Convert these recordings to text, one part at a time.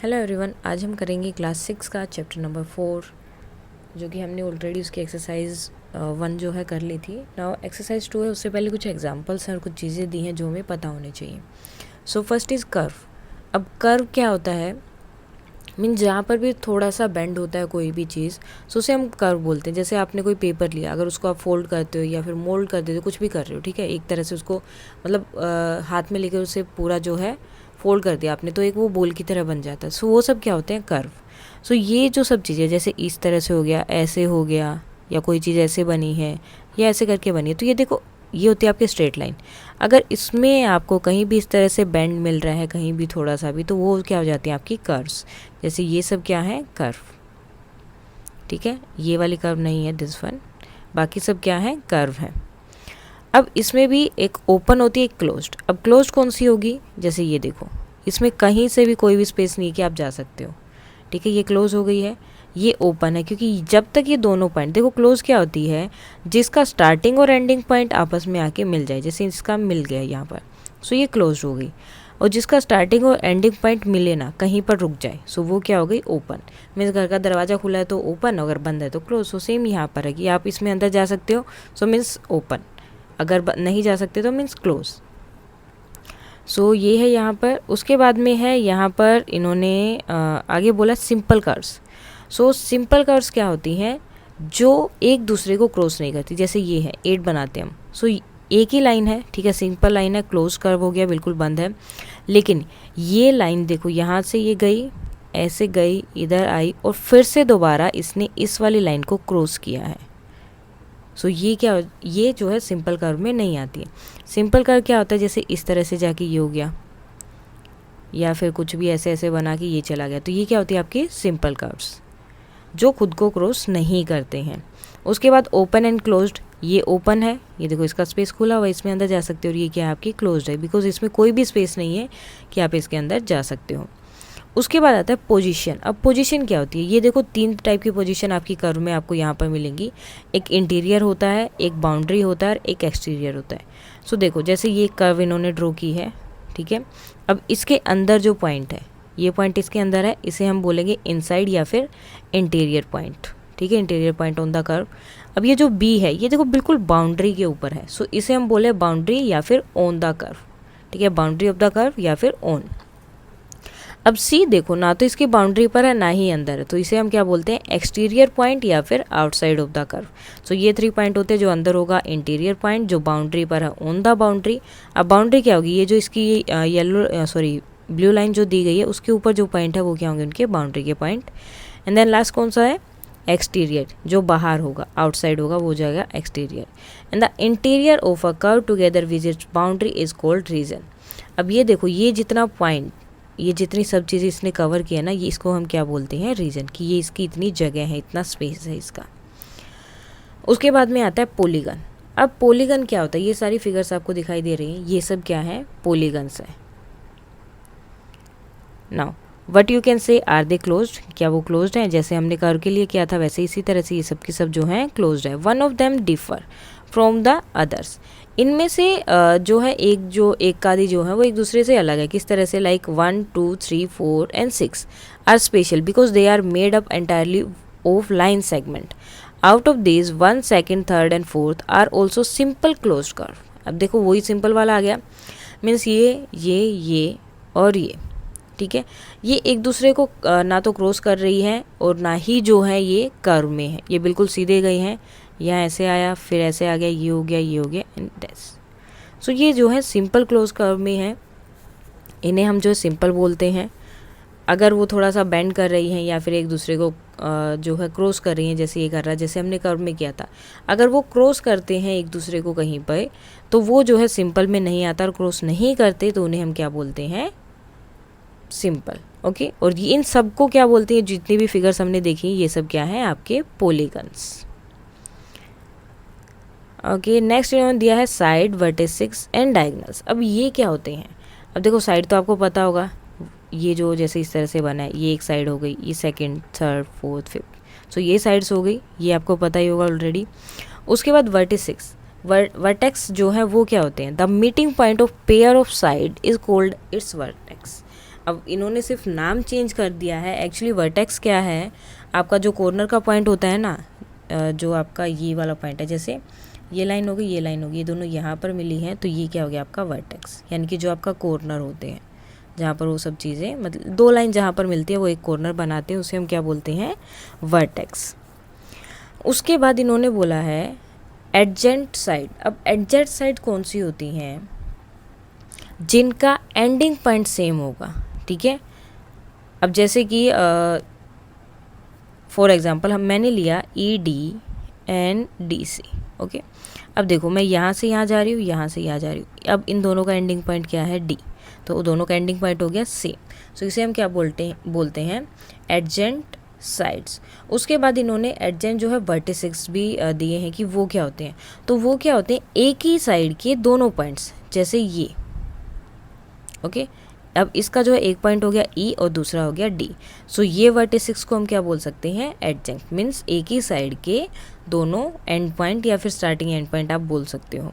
Hello everyone, आज हम करेंगे क्लास 6 का चैप्टर नंबर 4, जो कि हमने ऑलरेडी उसकी एक्सरसाइज 1 जो है कर ली थी। नाउ एक्सरसाइज 2 है, उससे पहले कुछ एग्जांपल्स और कुछ चीज़ें दी हैं जो हमें पता होनी चाहिए। So first is curve. अब कर्व क्या होता है, मीन जहाँ पर भी थोड़ा सा बेंड होता है कोई भी चीज़, सो उसे हम कर्व बोलते हैं। जैसे आपने कोई पेपर लिया, अगर उसको आप फोल्ड करते हो या फिर मोल्ड कर देते हो, कुछ भी कर रहे हो, ठीक है, एक तरह से उसको मतलब हाथ में लेकर उसे पूरा जो है फोल्ड कर दिया आपने, तो एक वो बोल की तरह बन जाता है। सो वो सब क्या होते हैं, कर्व। सो ये जो सब चीज़ें, जैसे इस तरह से हो गया, ऐसे हो गया, या कोई चीज़ ऐसे बनी है या ऐसे करके बनी है, तो ये देखो, ये होती है आपकी स्ट्रेट लाइन। अगर इसमें आपको कहीं भी इस तरह से बेंड मिल रहा है, कहीं भी थोड़ा सा भी, तो वो क्या हो जाती है आपकी कर्व्स। जैसे ये सब क्या है, कर्व, ठीक है। ये वाली कर्व नहीं है, दिस वन, बाकी सब क्या है, कर्व है। अब इसमें भी एक ओपन होती है, एक क्लोज्ड। अब क्लोज्ड कौन सी होगी, जैसे ये देखो, इसमें कहीं से भी कोई भी स्पेस नहीं है कि आप जा सकते हो, ठीक है, ये क्लोज हो गई है। ये ओपन है, क्योंकि जब तक ये दोनों पॉइंट, देखो क्लोज क्या होती है, जिसका स्टार्टिंग और एंडिंग पॉइंट आपस में आके मिल जाए, जैसे इसका मिल गया यहाँ पर, सो ये क्लोज हो गई। और जिसका स्टार्टिंग और एंडिंग पॉइंट मिले ना, कहीं पर रुक जाए, सो वो क्या हो गई, ओपन। मीन्स घर का दरवाज़ा खुला है तो ओपन, अगर बंद है तो क्लोज। सो सेम यहाँ पर है कि आप इसमें अंदर जा सकते हो, सो मीन्स ओपन, अगर नहीं जा सकते तो मीन्स क्लोज। सो ये है यहाँ पर। उसके बाद में है यहाँ पर इन्होंने आगे बोला simple curves. So simple curves क्या होती हैं, जो एक दूसरे को क्रॉस नहीं करती। जैसे ये है 8 बनाते हैं हम, सो एक ही लाइन है, ठीक है, सिंपल लाइन है, क्लोज कर्व हो गया, बिल्कुल बंद है। लेकिन ये लाइन देखो, यहाँ से ये गई, ऐसे गई, इधर आई, और फिर से दोबारा इसने इस वाली लाइन को क्रॉस किया है। सो ये क्या, ये जो है सिंपल कर्व में नहीं आती है। सिंपल कर्व क्या होता है, जैसे इस तरह से जाके ये हो गया, या फिर कुछ भी ऐसे ऐसे बना के ये चला गया, तो ये क्या होती है आपकी सिंपल कर्व्स, जो खुद को क्रॉस नहीं करते हैं। उसके बाद ओपन एंड क्लोज्ड। ये ओपन है, ये देखो इसका स्पेस खुला हुआ है, इसमें अंदर जा सकते हो। और ये क्या है आपकी क्लोज्ड है, बिकॉज इसमें कोई भी स्पेस नहीं है कि आप इसके अंदर जा सकते हो। उसके बाद आता है पोजीशन। अब पोजीशन क्या होती है, ये देखो 3 टाइप की पोजीशन आपकी कर्व में आपको यहाँ पर मिलेंगी। एक इंटीरियर होता है, एक बाउंड्री होता है, और एक एक्सटीरियर होता है। सो देखो, जैसे ये कर्व इन्होंने ड्रॉ की है, ठीक है। अब इसके अंदर जो पॉइंट है, ये पॉइंट इसके अंदर है, इसे हम बोलेंगे इनसाइड या फिर इंटीरियर पॉइंट, ठीक है, interior point on the curve. अब ये जो बी है, ये देखो बिल्कुल बाउंड्री के ऊपर है, सो इसे हम बोले बाउंड्री या फिर ऑन द कर्व, ठीक है, बाउंड्री ऑफ द कर्व या फिर ऑन। अब सी देखो, ना तो इसकी बाउंड्री पर है ना ही अंदर है, तो इसे हम क्या बोलते हैं, एक्सटीरियर पॉइंट या फिर आउटसाइड ऑफ द कर्व। सो ये 3 पॉइंट होते हैं, जो अंदर होगा इंटीरियर पॉइंट, जो बाउंड्री पर है ऑन द बाउंड्री। अब बाउंड्री क्या होगी, ये जो इसकी येलो ब्लू लाइन जो दी गई है, उसके ऊपर जो पॉइंट है वो क्या होंगे, उनके बाउंड्री के पॉइंट। एंड देन लास्ट कौन सा है, एक्सटीरियर, जो बाहर होगा, आउटसाइड होगा, वो हो जाएगा exterior. And the interior of a curve together with its boundary is called region. अब ये देखो, ये जितना पॉइंट, ये जितनी सब चीज़ें इसने कवर किया ना, ये इसको हम क्या बोलते हैं, रीजन, कि ये इसकी इतनी जगह है, इतना स्पेस है इसका। उसके बाद में आता है पॉलीगन। अब पॉलीगन क्या होता है, ये सारी फिगर्स आपको दिखाई दे रही हैं, ये सब क्या है, पॉलीगन्स है। Now what you can say, are they closed, क्या वो क्लोज्ड हैं, जैसे हमने कर्व के लिए किया था वैसे इसी तरह से ये सब की सब जो हैं क्लोज्ड है। One of them differ from the others. इनमें से जो है एक आदि जो है वो एक दूसरे से अलग है। किस तरह से, like 1 2 3 4 and 6 are special because they are made up entirely of line segment. Out of this 1 2nd 3rd and 4th are also simple close curve. अब देखो वही सिंपल वाला आ गया, मीन्स ये और ये, ठीक है, ये एक दूसरे को ना तो क्रॉस कर रही है और ना ही जो है ये कर्व में है, ये बिल्कुल सीधे गए हैं। यहाँ ऐसे आया, फिर ऐसे आ गया, ये हो गया, ये हो गया, एंड दैट्स। सो ये जो है सिंपल क्लोज कर्व में है, इन्हें हम जो है सिंपल बोलते हैं। अगर वो थोड़ा सा बेंड कर रही हैं या फिर एक दूसरे को जो है क्रॉस कर रही हैं, जैसे ये कर रहा है, जैसे हमने कर्व में किया था, अगर वो क्रॉस करते हैं एक दूसरे को कहीं पर, तो वो जो है सिंपल में नहीं आता, और क्रॉस नहीं करते तो उन्हें हम क्या बोलते हैं, सिंपल। ओके, और इन सब को क्या बोलते हैं, जितनी भी फिगर्स हमने देखी ये सब क्या है, आपके पॉलीगन्स। ओके, नेक्स्ट इन्होंने दिया है साइड, वर्टिसेस एंड डायगोनल्स। अब ये क्या होते हैं, अब देखो साइड तो आपको पता होगा, ये जो जैसे इस तरह से बना है, ये एक साइड हो गई, ये 2nd 3rd 4th 5th, सो ये साइड्स हो गई, ये आपको पता ही होगा ऑलरेडी। उसके बाद वर्टिसेस, वर्टेक्स जो है वो क्या होते हैं, the meeting point of pair of side is called its vertex. अब इन्होंने सिर्फ नाम चेंज कर दिया है, एक्चुअली वर्टेक्स क्या है, आपका जो कॉर्नर का पॉइंट होता है ना, जो आपका ये वाला पॉइंट है, जैसे ये लाइन होगी, ये लाइन होगी, ये दोनों यहाँ पर मिली हैं, तो ये क्या हो गया आपका वर्टेक्स, यानी कि जो आपका कॉर्नर होते हैं जहाँ पर वो सब चीज़ें, मतलब दो लाइन जहाँ पर मिलती है वो एक कॉर्नर बनाते हैं, उसे हम क्या बोलते हैं, वर्टेक्स। उसके बाद इन्होंने बोला है एडजेंट साइड। अब एडजेंट साइड कौन सी होती हैं, जिनका एंडिंग पॉइंट सेम होगा, ठीक है। अब जैसे कि फॉर एग्जांपल मैंने लिया ED&DC, ओके। अब देखो मैं यहाँ से यहाँ जा रही हूँ, यहाँ से यहाँ जा रही हूँ, अब इन दोनों का एंडिंग पॉइंट क्या है, D, तो दोनों का एंडिंग पॉइंट हो गया सेम। सो इसे हम क्या बोलते हैं एडजेंट साइड्स। उसके बाद इन्होंने एडजेंट जो है वर्टिसेस भी दिए हैं कि वो क्या होते हैं, तो वो क्या होते हैं, एक ही साइड के दोनों पॉइंट्स, जैसे ये, ओके। अब इसका जो है एक पॉइंट हो गया E और दूसरा हो गया D। सो ये वर्टिसेस को हम क्या बोल सकते हैं, एडजेंट, मीन्स एक ही साइड के दोनों एंड पॉइंट या फिर स्टार्टिंग एंड पॉइंट आप बोल सकते हो,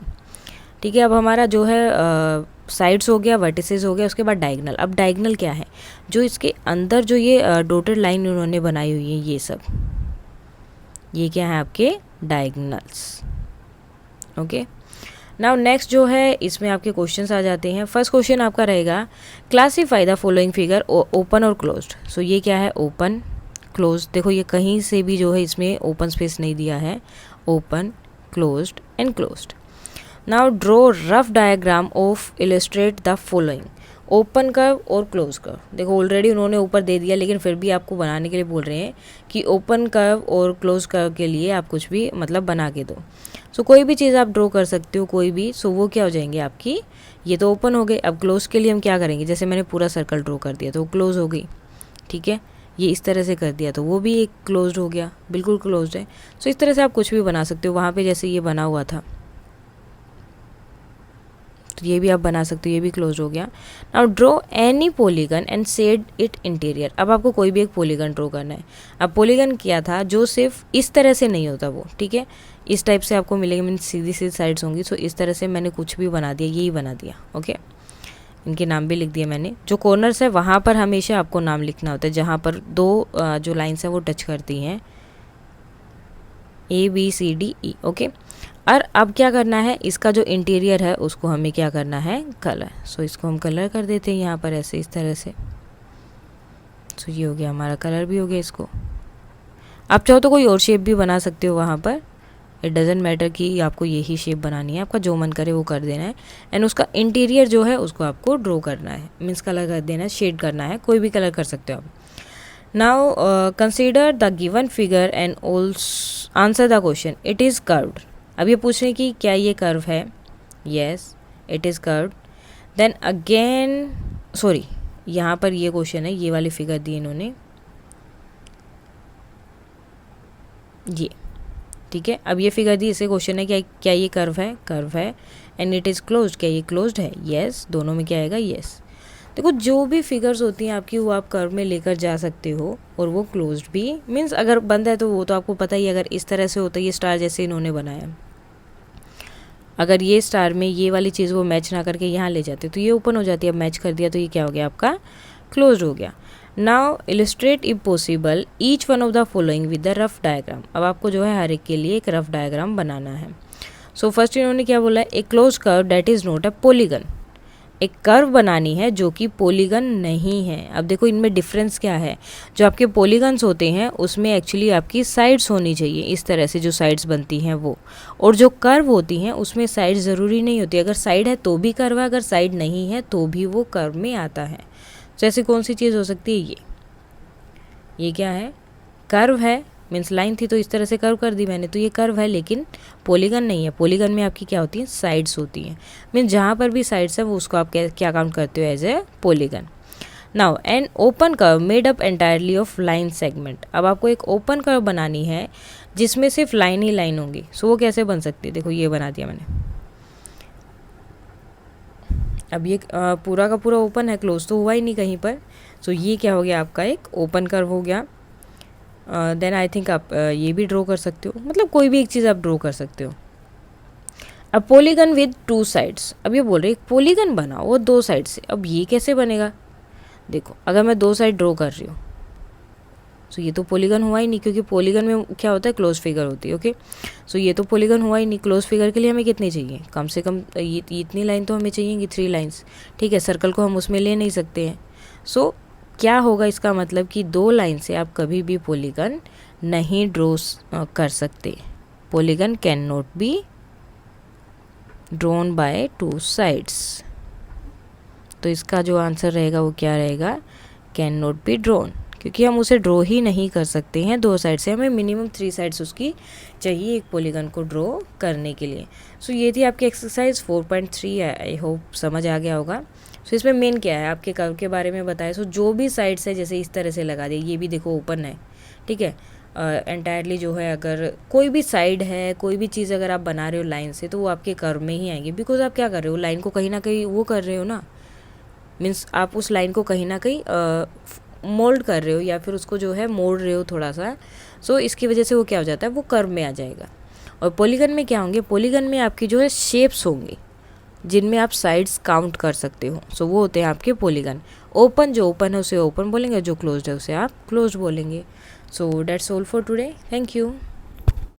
ठीक है। अब हमारा जो है साइड्स हो गया, वर्टिसेस हो गया, उसके बाद डायगोनल। अब डायगोनल क्या है, जो इसके अंदर जो ये डॉटेड लाइन उन्होंने बनाई हुई है, ये सब, ये क्या है आपके डायगोनल्स, ओके। नाउ नेक्स्ट जो है इसमें आपके क्वेश्चंस आ जाते हैं। फर्स्ट क्वेश्चन आपका रहेगा classify the following figure open और क्लोज्ड। सो ये क्या है, ओपन, क्लोज। देखो ये कहीं से भी जो है इसमें ओपन स्पेस नहीं दिया है, open, closed end closed. Now draw rough diagram of illustrate the following, open curve और क्लोज कर्व। देखो ऑलरेडी उन्होंने ऊपर दे दिया, लेकिन फिर भी आपको बनाने के लिए बोल रहे हैं कि ओपन कर्व और क्लोज कर्व के लिए आप कुछ भी मतलब बना के दो। सो कोई भी चीज़ आप ड्रॉ कर सकते हो, कोई भी। सो वो क्या हो जाएंगे आपकी, ये तो ओपन हो गए। अब क्लोज के लिए हम क्या करेंगे, जैसे मैंने पूरा सर्कल ड्रॉ कर दिया तो वो क्लोज हो गई, ठीक है। ये इस तरह से कर दिया तो वो भी एक क्लोज्ड हो गया, बिल्कुल क्लोज्ड है। सो इस तरह से आप कुछ भी बना सकते हो। वहाँ पे जैसे ये बना हुआ था तो ये भी आप बना सकते हो, ये भी क्लोज हो गया। Now draw any polygon and said it interior. अब आपको कोई भी एक पॉलीगन ड्रॉ करना है। अब पॉलीगन क्या था, जो सिर्फ इस तरह से नहीं होता वो, ठीक है, इस टाइप से आपको मिलेगा, मीन सीधी सीधी साइड्स होंगी। सो इस तरह से मैंने कुछ भी बना दिया, यही बना दिया, ओके। इनके नाम भी लिख दिए मैंने। जो कॉर्नर्स है वहाँ पर हमेशा आपको नाम लिखना होता है, जहाँ पर दो जो लाइन्स हैं वो टच करती हैं, ABCDE, ओके। और अब क्या करना है, इसका जो इंटीरियर है उसको हमें क्या करना है, कलर। सो इसको हम कलर कर देते हैं यहाँ पर ऐसे, इस तरह से। सो ये हो गया हमारा कलर भी हो गया इसको। आप चाहो तो कोई और शेप भी बना सकते हो वहाँ पर, इट डजेंट मैटर कि आपको यही शेप बनानी है, आपका जो मन करे वो कर देना है। एंड उसका इंटीरियर जो है उसको आपको ड्रॉ करना है, मीन्स कलर कर देना है, शेड करना है, कोई भी कलर कर सकते हो आप। Now consider the given figure and answer the question, it is curved. अब ये पूछ रहे हैं कि क्या ये कर्व है, yes it is curved. Then again sorry, यहाँ पर ये क्वेश्चन है, ये वाली फिगर दी इन्होंने, ये, ठीक है। अब ये फिगर दी, इसे क्वेश्चन है क्या ये कर्व है, कर्व है। एंड इट इज़ क्लोज्ड, क्या ये क्लोज्ड है, येस। दोनों में क्या आएगा, येस। देखो जो भी फिगर्स होती हैं आपकी वो आप कर्व में लेकर जा सकते हो, और वो क्लोज्ड भी, मीन्स अगर बंद है तो वो तो आपको पता ही, अगर इस तरह से होता है, ये स्टार जैसे इन्होंने बनाया, अगर ये स्टार में ये वाली चीज़ वो मैच ना करके यहाँ ले जाते तो ये ओपन हो जाती है। अब मैच कर दिया तो ये क्या हो गया आपका, क्लोज्ड हो गया। Now illustrate if possible each one of the following with the rough diagram. अब आपको जो है हर एक के लिए एक रफ डायग्राम बनाना है। सो फर्स्ट इन्होंने क्या बोला है, A close curve that is not a polygon. एक कर्व बनानी है जो कि पॉलीगन नहीं है। अब देखो इनमें डिफरेंस क्या है, जो आपके पॉलीगन्स होते हैं उसमें एक्चुअली आपकी साइड्स होनी चाहिए, इस तरह से जो साइड्स बनती हैं वो, और जो कर्व होती हैं उसमें साइड्स ज़रूरी नहीं होती। अगर साइड है तो भी कर्व है, अगर साइड नहीं है तो भी वो कर्व में आता है। जैसे कौन सी चीज़ हो सकती है, ये क्या है, कर्व है, मीन्स लाइन थी तो इस तरह से कर्व कर दी मैंने, तो ये कर्व है लेकिन पॉलीगन नहीं है। पॉलीगन में आपकी क्या होती है, साइड्स होती हैं, मीन्स जहाँ पर भी साइड्स है वो उसको आप क्या काउंट करते हो, as a polygon. Now an open curve made up entirely of line segment. अब आपको एक ओपन कर्व बनानी है जिसमें सिर्फ लाइन ही लाइन होंगी। सो वो कैसे बन सकती है, देखो ये बना दिया मैंने। अब ये पूरा का पूरा ओपन है, क्लोज तो हुआ ही नहीं कहीं पर। सो ये क्या हो गया आपका, एक ओपन कर्व हो गया। देन आई थिंक आप ये भी ड्रॉ कर सकते हो, मतलब कोई भी एक चीज़ आप ड्रॉ कर सकते हो। अब पॉलीगन विद 2 साइड्स। अब ये बोल रहे हैं पॉलीगन बनाओ वो 2 साइड से। अब ये कैसे बनेगा, देखो अगर मैं दो साइड ड्रॉ कर रही हूँ सो ये तो पॉलीगन हुआ ही नहीं, क्योंकि पॉलीगन में क्या होता है, क्लोज फिगर होती है। ओके, सो ये तो पॉलीगन हुआ ही नहीं। क्लोज फिगर के लिए हमें कितनी चाहिए, कम से कम ये इतनी लाइन तो हमें चाहिए, 3 लाइन्स। ठीक है, सर्कल को हम उसमें ले नहीं सकते हैं। सो क्या होगा इसका मतलब कि 2 लाइन से आप कभी भी पॉलीगन नहीं ड्रॉ कर सकते। Polygon can not be drawn by 2 sides. तो इसका जो आंसर रहेगा वो क्या रहेगा, कैन नॉट बी ड्रॉन, क्योंकि हम उसे ड्रॉ ही नहीं कर सकते हैं 2 साइड से। हमें मिनिमम 3 साइड्स उसकी चाहिए एक पॉलीगन को ड्रॉ करने के लिए। सो ये थी आपकी एक्सरसाइज 4.3। आई होप समझ आ गया होगा। सो इसमें मेन क्या है, आपके कर्व के बारे में बताया। सो जो भी साइड्स है जैसे इस तरह से लगा दिए, ये भी देखो ओपन है। ठीक है, एंटायरली जो है, अगर कोई भी साइड है, कोई भी चीज़ अगर आप बना रहे हो लाइन से, तो वो आपके कर्व में ही आएंगे, बिकॉज आप क्या कर रहे हो, लाइन को कहीं ना कहीं वो कर रहे हो ना, मीन्स आप उस लाइन को कहीं ना कहीं मोल्ड कर रहे हो, या फिर उसको जो है मोड़ रहे हो थोड़ा सा। सो इसकी वजह से वो क्या हो जाता है, वो कर्व में आ जाएगा। और पॉलीगन में क्या होंगे, पॉलीगन में आपकी जो है शेप्स होंगे जिनमें आप साइड्स काउंट कर सकते हो। सो वो होते हैं आपके पॉलीगन। ओपन, जो ओपन है उसे ओपन बोलेंगे, जो क्लोज्ड है उसे आप क्लोज्ड बोलेंगे। So that's all for today. Thank you.